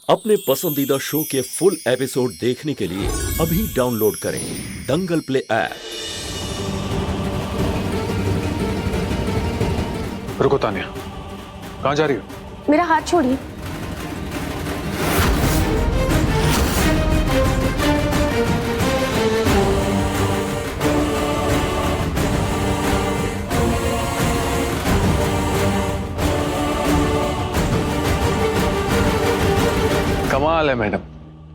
अपने पसंदीदा शो के फुल एपिसोड देखने के लिए अभी डाउनलोड करें दंगल प्ले ऐप। रुको तानिया, कहाँ जा रही हो? मेरा हाथ छोड़िए। कमाल है मैडम,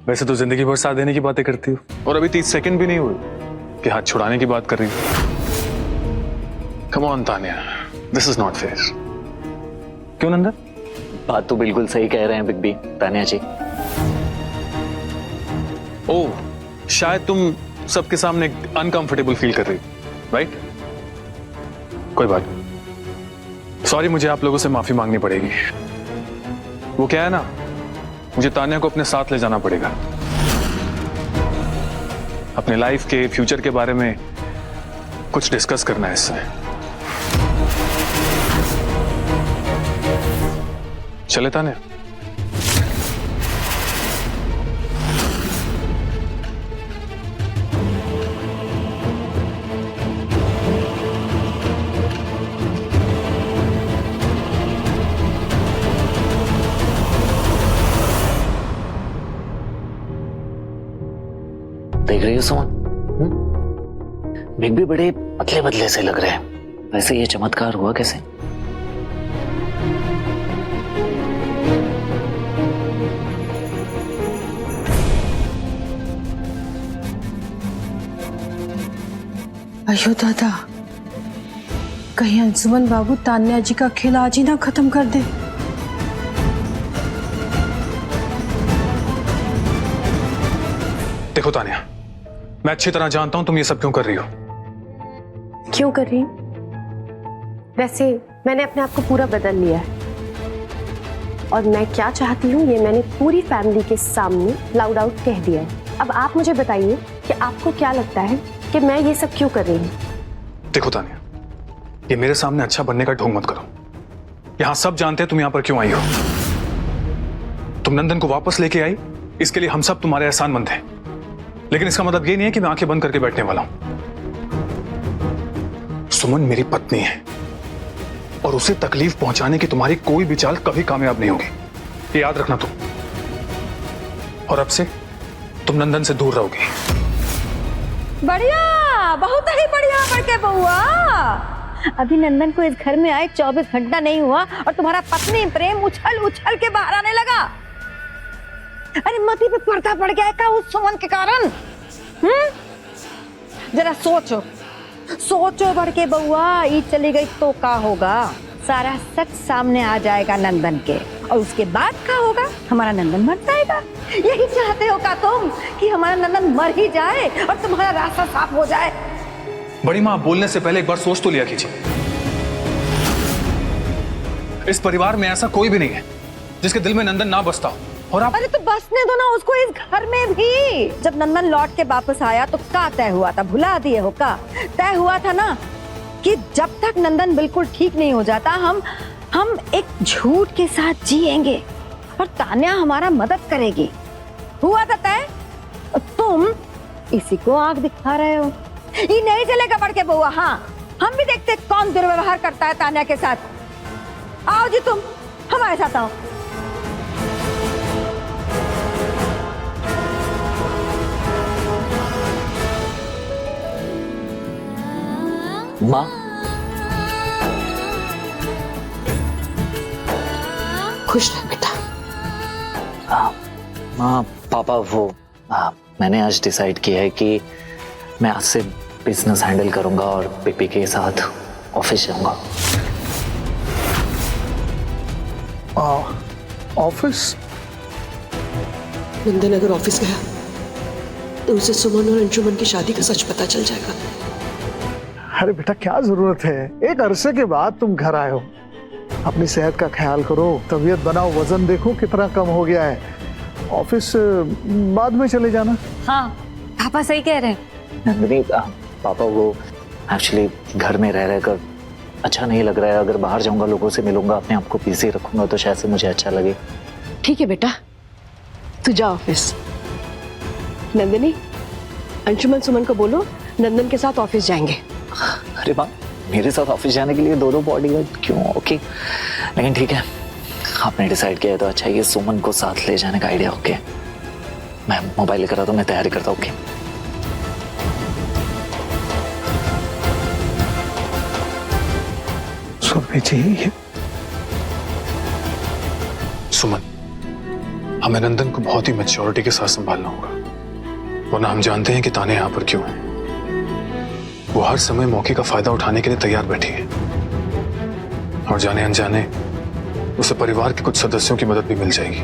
वैसे तो जिंदगी भर साथ देने की बातें करती हो और अभी 30 सेकंड भी नहीं हुए कि हाथ छुड़ाने की बात कर रही हो। Come on Tania, this is not fair. क्यों नंदन? बात तो बिल्कुल सही कह रहे हैं बिग बी, तानिया जी। ओह, शायद तुम सबके सामने अनकंफर्टेबल फील कर रही हो, राइट? कोई बात नहीं, सॉरी, मुझे आप लोगों से माफी मांगनी पड़ेगी। वो क्या है ना, मुझे तानिया को अपने साथ ले जाना पड़ेगा। अपने लाइफ के फ्यूचर के बारे में कुछ डिस्कस करना है इससे। चले तानिया? देख रही हो सुमन, बिग बी बड़े पतले बदले से लग रहे हैं। वैसे ये चमत्कार हुआ कैसे? अयो दादा, कहीं अंशुमन बाबू तान्या जी का खेल आज ही ना खत्म कर दे। देखो तानिया, मैं अच्छी तरह जानता हूं तुम ये सब क्यों कर रही हो। क्यों कर रही हूं? वैसे मैंने अपने आप को पूरा बदल लिया है और मैं क्या चाहती हूँ ये मैंने पूरी फैमिली के सामने लाउड आउट कह दिया है। अब आप मुझे बताइए कि आपको क्या लगता है कि मैं ये सब क्यों कर रही हूँ? देखो तानिया, ये मेरे सामने अच्छा बनने का ढोंग मत करो। यहां सब जानते हैं तुम यहां पर क्यों आई हो। तुम नंदन को वापस लेके आई, इसके लिए हम सब तुम्हारे एहसानमंद हैं। लेकिन इसका मतलब ये नहीं है कि मैं आंखें बंद करके बैठने वाला हूं। सुमन मेरी पत्नी है और उसे तकलीफ पहुंचाने की तुम्हारी कोई भी चाल कभी कामयाब नहीं होगी, ये याद रखना तुम। और अब से तुम नंदन से दूर रहोगी। बढ़िया, बहुत ही बढ़िया बड़के बउआ। अभी नंदन को इस घर में आए 24 घंटा नहीं हुआ और तुम्हारा पत्नी प्रेम उछल उछल के बाहर आने लगा। अरे मती पे पर्दा पड़ गया है क्या उस सुमन के कारण? जरा सोचो सोचो बड़के बउआ, ईद चली गई तो क्या होगा? सारा सच सामने आ जाएगा नंदन के, और उसके बाद क्या होगा? हमारा नंदन मर जाएगा। यही चाहते हो क्या तुम कि हमारा नंदन मर ही जाए और तुम्हारा रास्ता साफ हो जाए? बड़ी माँ, बोलने से पहले एक बार सोच तो लिया कीजिए। इस परिवार में ऐसा कोई भी नहीं है जिसके दिल में नंदन ना बसता हो। और आप अरे तो बसने दो ना उसको इस घर में भी। जब नंदन लौट के वापस आया तो क्या तय हुआ था, भुला दिए हो क्या? तय हुआ था ना कि जब तक नंदन बिल्कुल ठीक नहीं हो जाता हम एक झूठ के साथ जिएंगे और तान्या हमारा मदद करेगी। हुआ था तय? तुम इसी को आंख दिखा रहे हो। ये नहीं चलेगा बड़के बउआ। हाँ, हम भी देखते कौन दुर्व्यवहार करता है तान्या के साथ। आओ जी, तुम हमारे साथ आओ। माँ, खुश रह बेटा। माँ, पापा, मैंने आज डिसाइड किया है कि मैं आज से बिजनेस हैंडल करूंगा और पीपी के साथ ऑफिस जाऊंगा। ऑफिस? नंदन अगर ऑफिस गया तो उसे सुमन और अंशुमन की शादी का सच पता चल जाएगा। अरे बेटा, क्या जरूरत है, एक अरसे के बाद तुम घर आए हो। अपनी सेहत का ख्याल करो, तबीयत बनाओ, वजन देखो कितना कम हो गया है। ऑफिस बाद में चले जाना। हाँ, पापा सही कह रहे हैं। नहीं पापा, वो एक्चुअली घर में रह रहकर अच्छा नहीं लग रहा है। अगर बाहर जाऊंगा, लोगों से मिलूंगा, अपने आप को बिजी रखूंगा तो शायद से मुझे अच्छा लगे। ठीक है बेटा, तू जा ऑफिस। नंदिनी, अंशुमन सुमन को बोलो नंदन के साथ ऑफिस जाएंगे। अरे माँ, मेरे साथ ऑफिस जाने के लिए दो बॉडीगार्ड क्यों? ओके, लेकिन ठीक है, आपने डिसाइड किया है तो अच्छा, ये सुमन को साथ ले जाने का आइडिया। ओके, मैं मोबाइल लेकर आता हूँ, मैं तैयारी करता हूँ। ओके। सुरभि जी, सुमन, हमें नंदन को बहुत ही मैच्योरिटी के साथ संभालना होगा, वरना हम जानते हैं कि ताने यहां पर क्यों हैं। वो हर समय मौके का फायदा उठाने के लिए तैयार बैठी है, और जाने अनजाने उसे परिवार के कुछ सदस्यों की मदद भी मिल जाएगी।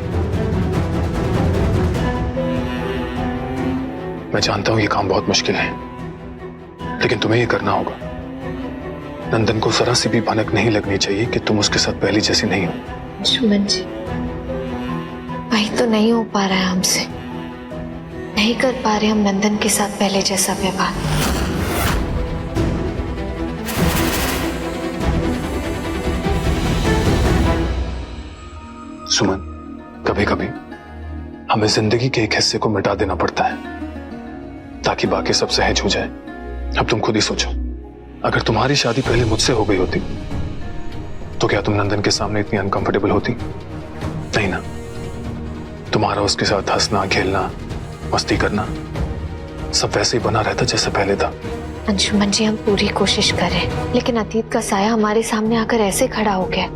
मैं जानता हूं ये काम बहुत मुश्किल है, लेकिन तुम्हें ये करना होगा। नंदन को जरा सी भी भनक नहीं लगनी चाहिए कि तुम उसके साथ पहले जैसी नहीं हो। सुमन जी, वही तो नहीं हो पा रहा है हमसे, नहीं कर पा रहे हम नंदन के साथ पहले जैसा व्यवहार। सुमन, कभी कभी हमें जिंदगी के एक हिस्से को मिटा देना पड़ता है ताकि बाकी सब सहज हो जाए। अब तुम खुद ही सोचो, अगर तुम्हारी शादी पहले मुझसे हो गई होती तो क्या तुम नंदन के सामने इतनी अनकंफर्टेबल होती? नहीं ना। तुम्हारा उसके साथ हंसना, खेलना, मस्ती करना सब वैसे ही बना रहता जैसे पहले था। अंशुमन जी, हम पूरी कोशिश करें, लेकिन अतीत का साया हमारे सामने आकर ऐसे खड़ा हो गया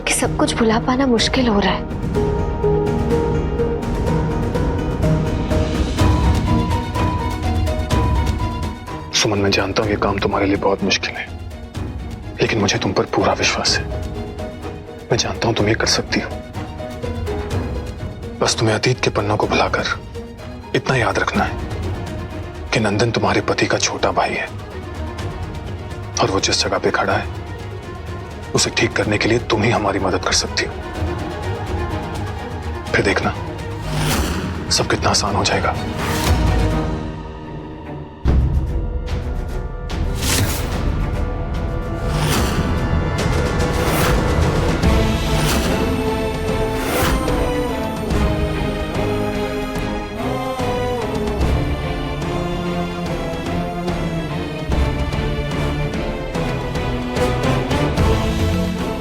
कि सब कुछ भुला पाना मुश्किल हो रहा है। सुमन, मैं जानता हूं ये काम तुम्हारे लिए बहुत मुश्किल है, लेकिन मुझे तुम पर पूरा विश्वास है। मैं जानता हूं तुम ये कर सकती हो। बस तुम्हें अतीत के पन्नों को भुलाकर इतना याद रखना है कि नंदन तुम्हारे पति का छोटा भाई है, और वो जिस जगह पे खड़ा है उसे ठीक करने के लिए तुम ही हमारी मदद कर सकती हो। फिर देखना सब कितना आसान हो जाएगा।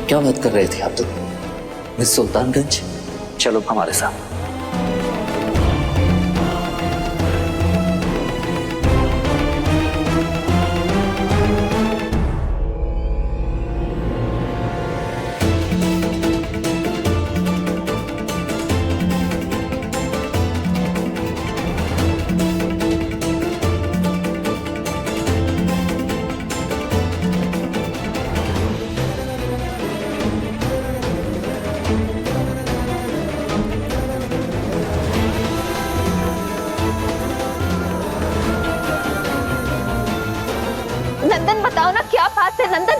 क्या बात कर रहे थे आप तो? मिस सुल्तानगंज, चलो हमारे साथ। नंदन, बताओ ना क्या बात है नंदन?